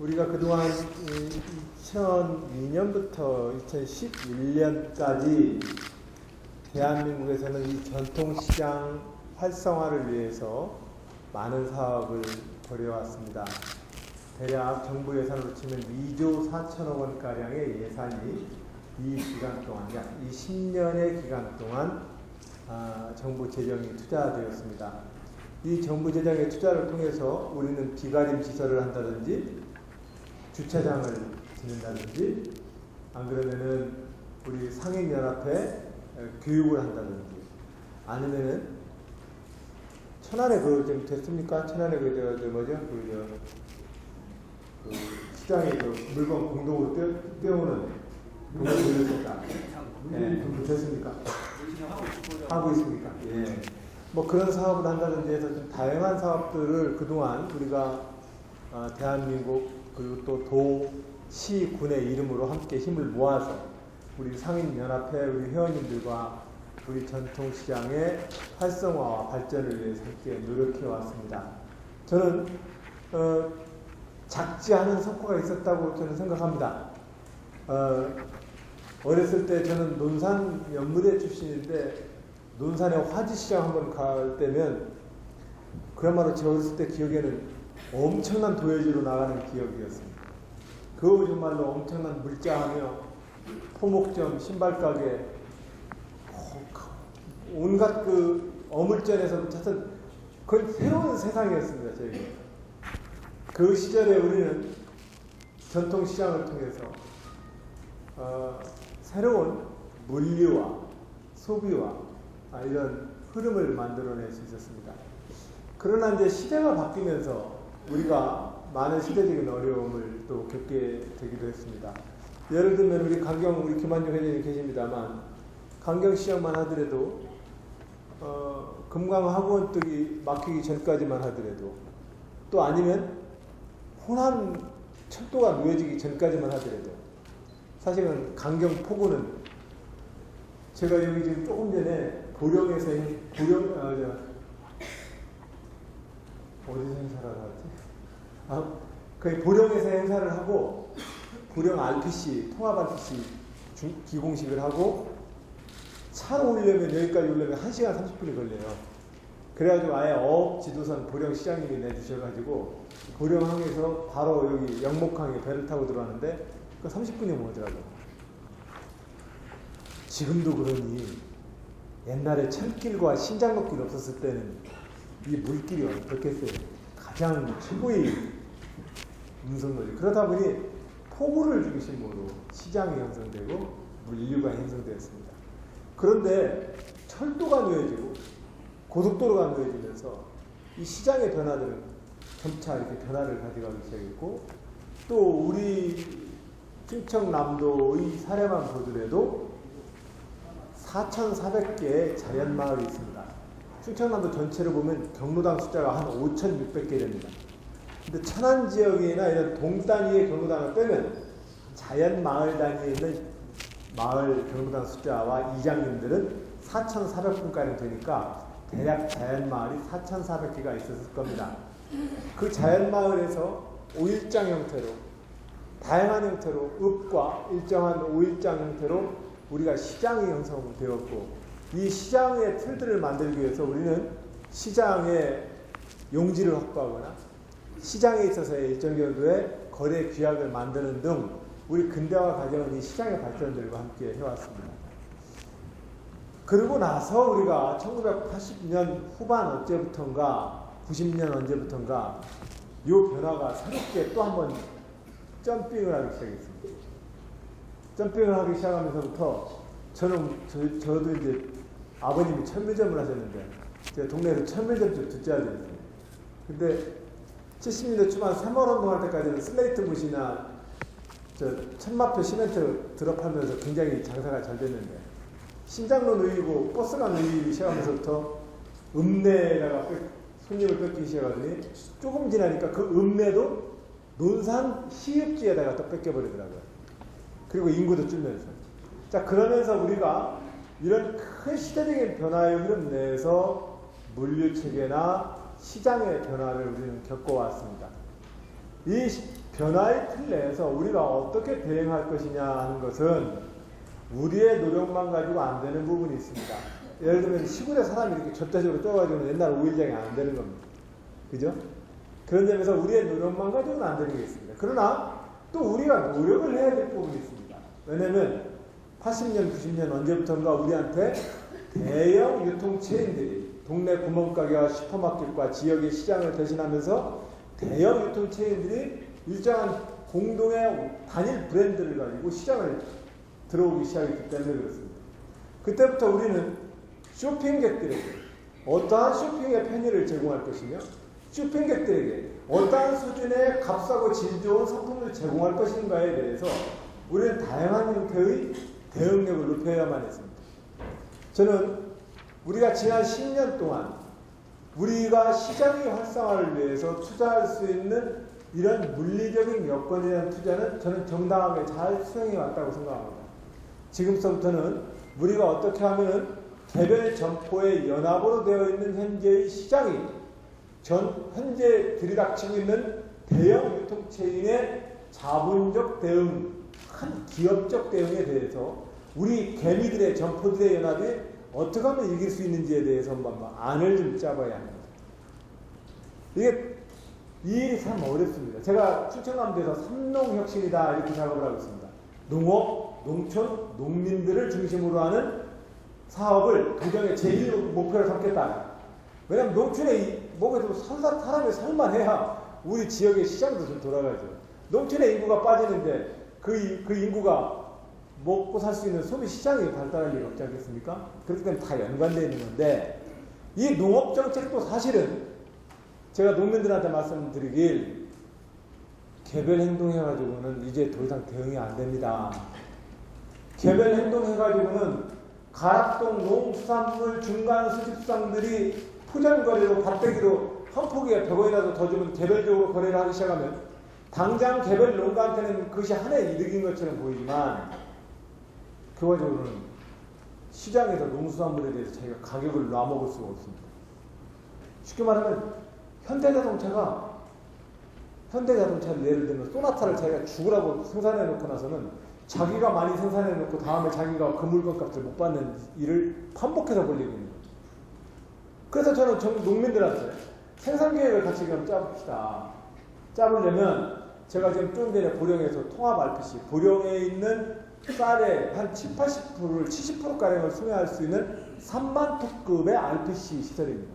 우리가 그동안 2002년부터 2011년까지 대한민국에서는 이 전통시장 활성화를 위해서 많은 사업을 벌여왔습니다. 대략 정부 예산으로 치면 2조 4천억 원가량의 예산이 이 기간 동안, 약 20년의 기간 동안 정부 재정이 투자되었습니다. 이 정부 재정의 투자를 통해서 우리는 비가림 시설을 한다든지 주차장을 짓는다든지 안 그러면은 우리 상인연합회 교육을 한다든지 아니면은 천안에 그 좀 됐습니까? 천안에 그 뭐죠? 그 시장에 그 물건 공동으로 떼오는 그걸 돌렸었다. 예, 됐습니까? 하고 있습니까? 예. 뭐 그런 사업을 한다든지 해서 좀 다양한 사업들을 그동안 우리가 대한민국 그리고 또 도, 시, 군의 이름으로 함께 힘을 모아서 우리 상인연합회 우리 회원님들과 우리 전통시장의 활성화와 발전을 위해서 함께 노력해 왔습니다. 저는 작지 않은 성과가 있었다고 저는 생각합니다. 어렸을 때 저는 논산 연무대 출신인데 논산의 화지시장 한번 갈 때면 그야말로 제 어렸을 때 기억에는 엄청난 도예지로 나가는 기억이었습니다. 그 정말로 엄청난 물자하며 포목점, 신발가게 온갖 그 어물전에서 찾은 그건 새로운 세상이었습니다. 저희가 그 시절에 우리는 전통시장을 통해서 새로운 물류와 소비와 이런 흐름을 만들어낼 수 있었습니다. 그러나 이제 시대가 바뀌면서 우리가 많은 시대적인 어려움을 또 겪게 되기도 했습니다. 예를 들면 우리 김한중 회장님 계십니다만 강경시장만 하더라도 금강학원 쪽이 막히기 전까지만 하더라도 또 아니면 호남 철도가 놓여지기 전까지만 하더라도 사실은 강경 포구는 제가 여기 지금 조금 전에 보령에서 어디서 행사를 하지? 거의 보령에서 행사를 하고 보령 RPC 통합 RPC 기공식을 하고 차로 오려면 여기까지 오려면 1시간 30분이 걸려요. 그래가지고 아예 어업 지도선 보령 시장님이 내주셔가지고 보령항에서 바로 여기 영목항에 배를 타고 들어가는데 그 30분이 오더라고요. 지금도 그러니 옛날에 철길과 신장로길 없었을 때는 이 물길이 어떻겠어요? 가장 최고의 운송로지. 그러다 보니 포구를 중심으로 시장이 형성되고 물류가 형성되었습니다. 그런데 철도가 놓여지고 고속도로가 놓여지면서 이 시장의 변화들은 점차 이렇게 변화를 가져가기 시작했고 또 우리 충청남도의 사례만 보더라도 4,400개의 자연마을이 있습니다. 충청남도 전체를 보면 경로당 숫자가 한 5,600개 됩니다. 근데 천안 지역이나 이런 동 단위의 경로당을 빼면 자연마을 단위에 있는 마을 경로당 숫자와 이장님들은 4,400분가량 되니까 대략 자연마을이 4,400개가 있었을 겁니다. 그 자연마을에서 5일장 형태로 다양한 형태로 읍과 일정한 5일장 형태로 우리가 시장이 형성되었고 이 시장의 틀들을 만들기 위해서 우리는 시장의 용지를 확보하거나 시장에 있어서의 일정 정도의 거래 규약을 만드는 등 우리 근대화 과정은 이 시장의 발전들과 함께 해왔습니다. 그러고 나서 우리가 1980년 후반 언제부턴가 90년 언제부턴가 이 변화가 새롭게 또 한번 점핑을 하기 시작했습니다. 점핑을 하기 시작하면서부터 저도 이제 아버님이 천밀점을 하셨는데 제가 동네에서 천밀점 좀 듣자 그랬어요. 근데 70년대 초반 3월 운동할 때까지는 슬레이트 무시나 천마표 시멘트 드롭하면서 굉장히 장사가 잘 됐는데 신장로 놓이고 버스가 놓이기 시작하면서부터 읍내에다가 손님을 뺏기기 시작하더니 조금 지나니까 그 읍내도 논산 시읍지에다가 또 뺏겨버리더라고요. 그리고 인구도 줄면서. 자, 그러면서 우리가 이런 큰 시대적인 변화의 흐름 내에서 물류체계나 시장의 변화를 우리는 겪어왔습니다. 이 변화의 틀 내에서 우리가 어떻게 대응할 것이냐 하는 것은 우리의 노력만 가지고 안 되는 부분이 있습니다. 예를 들면 시골에 사람이 이렇게 절대적으로 쪄가지고는 옛날 오일장이 안 되는 겁니다. 그죠? 그런 점에서 우리의 노력만 가지고는 안 되는 게 있습니다. 그러나 또 우리가 노력을 해야 될 부분이 있습니다. 왜냐면 80년, 90년 언제부턴가 우리한테 대형 유통체인들이 동네 구멍가게와 슈퍼마켓과 지역의 시장을 대신하면서 대형 유통체인들이 일정한 공동의 단일 브랜드를 가지고 시장을 들어오기 시작했기 때문에 그렇습니다. 그때부터 우리는 쇼핑객들에게 어떠한 쇼핑의 편의를 제공할 것이며 쇼핑객들에게 어떠한 수준의 값싸고 질 좋은 상품을 제공할 것인가에 대해서 우리는 다양한 형태의 대응력을 높여야만 했습니다. 저는 우리가 지난 10년 동안 우리가 시장의 활성화를 위해서 투자할 수 있는 이런 물리적인 여건에 대한 투자는 저는 정당하게 잘 수행해 왔다고 생각합니다. 지금서부터는 우리가 어떻게 하면 개별 점포의 연합으로 되어 있는 현재의 시장이 현재 들이닥치고 있는 대형 유통체인의 자본적 대응, 한 기업적 대응에 대해서 우리 개미들의 점포들의 연합이 어떻게 하면 이길 수 있는지에 대해서 한번 안을 좀 짜봐야 합니다. 이 일이 참 어렵습니다. 제가 충청남도에서 삼농혁신이다 이렇게 작업을 하고 있습니다. 농업, 농촌, 농민들을 중심으로 하는 사업을 도정의 제1 목표로 삼겠다. 왜냐하면 농촌에 먹어도 사람이 살만해야 우리 지역의 시장도 좀 돌아가죠. 농촌의 인구가 빠지는데 그 인구가 먹고 살 수 있는 소비 시장이 발달할 리가 없지 않겠습니까? 그렇기 때문에 다 연관되어 있는 건데 이 농업 정책도 사실은 제가 농민들한테 말씀드리길 개별 행동해가지고는 이제 더 이상 대응이 안 됩니다. 개별 행동해가지고는 가락동 농수산물 중간 수집상들이 푸전거리로 밭대기로 한 포기에 100원이라도 더 주면 개별적으로 거래를 하기 시작하면 당장 개별 농가한테는 그것이 하나의 이득인 것처럼 보이지만 결과적으로는 시장에서 농수산물에 대해서 자기가 가격을 놔먹을 수가 없습니다. 쉽게 말하면 현대자동차를 예를 들면 소나타를 자기가 죽으라고 생산해 놓고 나서는 자기가 많이 생산해 놓고 다음에 자기가 그 물건 값을 못 받는 일을 반복해서 벌리고 있는 거죠. 그래서 저는 농민들한테 생산 계획을 같이 그럼 짜봅시다. 짜보려면 제가 지금 좀 전에 보령에서 통합 RPC, 보령에 있는 쌀의 한 70~80%를 70%가량을 수매할 수 있는 3만 톤급의 RPC 시설입니다.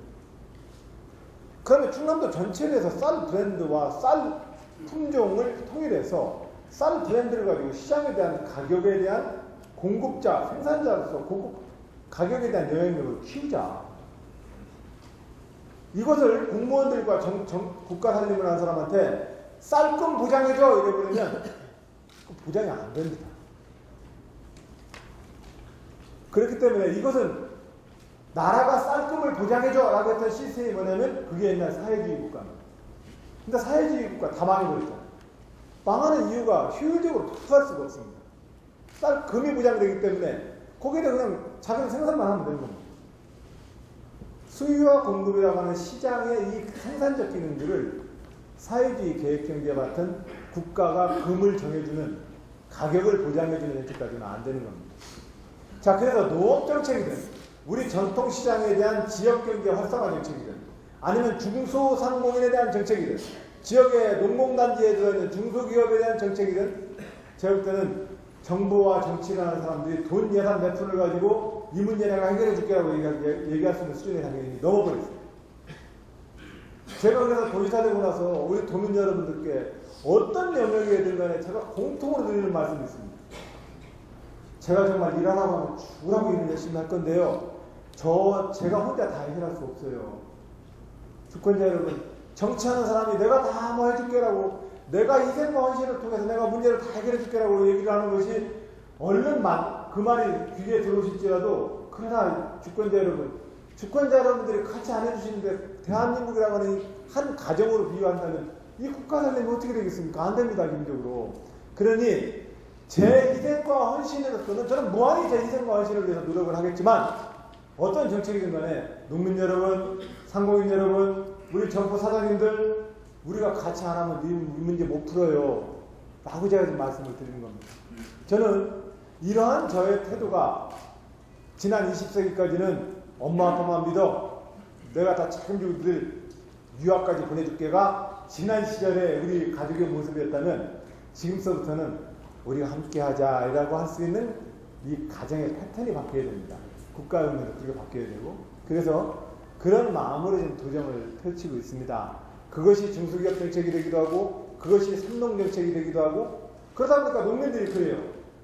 그러면 충남도 전체에 대해서 쌀 브랜드와 쌀 품종을 통일해서 쌀 브랜드를 가지고 시장에 대한 가격에 대한 공급자, 생산자로서 가격에 대한 영향력을 키우자. 이것을 공무원들과 국가 살림을 하는 사람한테 쌀금 보장해줘 이래버리면 보장이 안 됩니다. 그렇기 때문에 이것은 나라가 쌀금을 보장해줘 라고 했던 시스템이 뭐냐면 그게 옛날 사회주의 국가입니다. 근데 사회주의 국가 다 망해버렸잖아요. 망하는 이유가 효율적으로 투자할 수가 없습니다. 쌀금이 보장되기 때문에 거기에다 그냥 자기는 생산만 하면 되는 겁니다. 수요와 공급이라고 하는 시장의 이 생산적 기능들을 사회주의 계획경제 같은 국가가 금을 정해주는 가격을 보장해주는 형태까지는 안 되는 겁니다. 자, 그래서 농업정책이든 우리 전통시장에 대한 지역경제 활성화 정책이든 아니면 중소상공인에 대한 정책이든 지역의 농공단지에 들어있는 중소기업에 대한 정책이든 제가 볼 때는 정부와 정치를 하는 사람들이 돈 예산 몇 푼을 가지고 이 문제 내가 해결해 줄게라고 얘기할 수 있는 수준의 단계가 넘어버렸어요. 제가 그래서 도지사 되고 나서 우리 도민 여러분들께 어떤 영역이든 간에 제가 공통으로 드리는 말씀이 있습니다. 제가 정말 일하라고 하면 죽으라고 일을 열심히 할 건데요. 제가 혼자 다 해결할 수 없어요. 주권자 여러분, 정치하는 사람이 내가 다 뭐 해줄게라고, 내가 희생과 헌신을 통해서 내가 문제를 다 해결해 줄게라고 얘기를 하는 것이 얼른 그 말이 귀에 들어오실지라도, 그러나 주권자 여러분들이 같이 안 해주시는데 대한민국이라고 하는 한 가정으로 비유한다면 이 국가 살림이 어떻게 되겠습니까? 안 됩니다, 기본적으로. 그러니 제 희생과 헌신으로서는 저는 무한히 제 희생과 헌신을 위해서 노력을 하겠지만 어떤 정책이든 간에 농민 여러분, 상공인 여러분, 우리 점포 사장님들, 우리가 같이 안 하면 이 문제 못 풀어요. 라고 제가 좀 말씀을 드리는 겁니다. 저는 이러한 저의 태도가 지난 20세기까지는 엄마 아빠만 믿어. 내가 다 책임지고 늘 유학까지 보내줄게가 지난 시절에 우리 가족의 모습이었다면 지금서부터는 우리가 함께 하자 라고 할 수 있는 이 가정의 패턴이 바뀌어야 됩니다. 국가의원으로 그렇게 바뀌어야 되고, 그래서 그런 마음으로 지금 도정을 펼치고 있습니다. 그것이 중소기업 정책이 되기도 하고, 그것이 삼농 정책이 되기도 하고, 그러다 보니까 농민들이 그래요.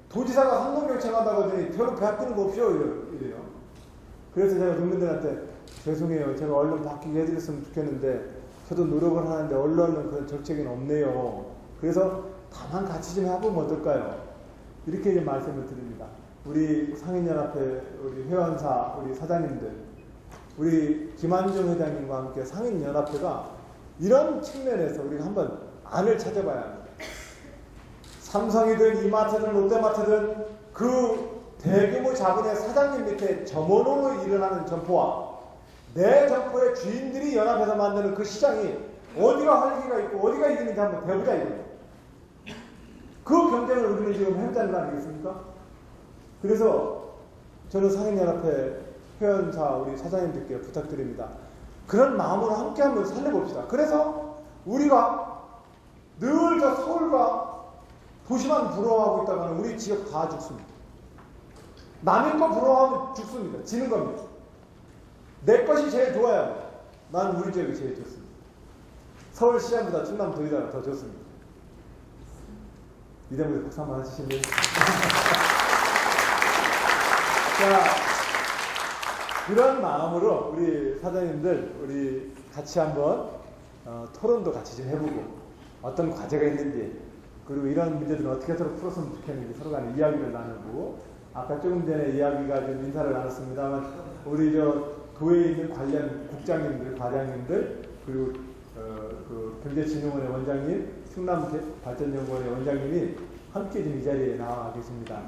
도지사가 삼농 정책 한다고 하더니 별로 배 아프는 거 없죠? 이래요. 그래서 제가 농민들한테 죄송해요. 제가 언론 바뀌게 해드렸으면 좋겠는데, 저도 노력을 하는데 언론은 그런 정책은 없네요. 그래서 다만 같이 좀 해보면 어떨까요? 이렇게 좀 말씀을 드립니다. 우리 상인연합회, 우리 회원사, 우리 사장님들, 우리 김한중 회장님과 함께 상인연합회가 이런 측면에서 우리가 한번 안을 찾아봐야 합니다. 삼성이든 이마트든 롯데마트든 그 대규모 자본의 사장님 밑에 점원으로 일어나는 점포와 내 점포의 주인들이 연합해서 만드는 그 시장이 어디가 활기가 있고 어디가 이기는지 한번 배우자 이거예요. 그 경쟁을 우리는 지금 해보자는 거 아니겠습니까? 그래서 저는 상인연합회 회원사 우리 사장님들께 부탁드립니다. 그런 마음으로 함께 한번 살려봅시다. 그래서 우리가 늘 저 서울과 도시만 부러워하고 있다가는 우리 지역 다 죽습니다. 남의 거 부러워하면 죽습니다. 지는 겁니다. 내 것이 제일 좋아야 돼. 난 우리 지역이 제일 좋습니다. 서울시장보다 충남도의사가 더 좋습니다. 이 때문에 박수 한번 해주실래요? 자, 그런 마음으로 우리 사장님들 우리 같이 한번 토론도 같이 좀 해보고 어떤 과제가 있는지, 그리고 이런 문제들은 어떻게 서로 풀었으면 좋겠는지 서로 간에 이야기를 나누고, 아까 조금 전에 이야기가 좀 인사를 나눴습니다만 우리 저 도에 있는 관련 국장님들, 과장님들, 그리고 그 경제진흥원의 원장님, 충남발전연구원의 원장님이 함께 지금 이 자리에 나와 계십니다.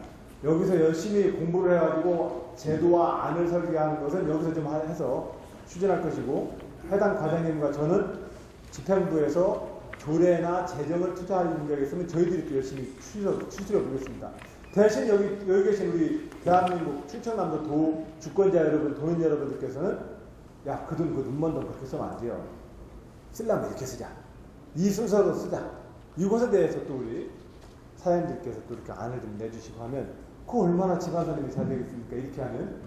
여기서 열심히 공부를 해가지고 제도와 안을 설계하는 것은 여기서 좀 해서 추진할 것이고, 해당 과장님과 저는 집행부에서 조례나 재정을 투자할 문제가 있으면 저희들이 또 열심히 추진해 보겠습니다. 대신 여기 계신 우리 대한민국 충청남도 주권자 여러분, 도민 여러분들께서는 야, 그 눈먼 돈 그렇게 쓰면 안 돼요. 쓰려면 이렇게 쓰자. 이 순서로 쓰자. 이것에 대해서 또 우리 사장님들께서 또 이렇게 안을 좀 내주시고 하면 그 얼마나 지방사님이 잘 되겠습니까? 이렇게 하면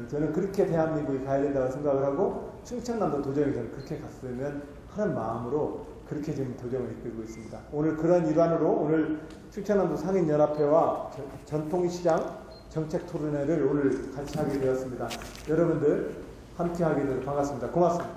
저는 그렇게 대한민국이 가야 된다고 생각을 하고, 충청남도 도정이 저는 그렇게 갔으면 하는 마음으로 그렇게 지금 도정을 이끌고 있습니다. 오늘 그런 일환으로 오늘 충청남도 상인연합회와 전통시장 정책 토론회를 오늘 같이 하게 되었습니다. 여러분들 함께 하게 되어서 반갑습니다. 고맙습니다.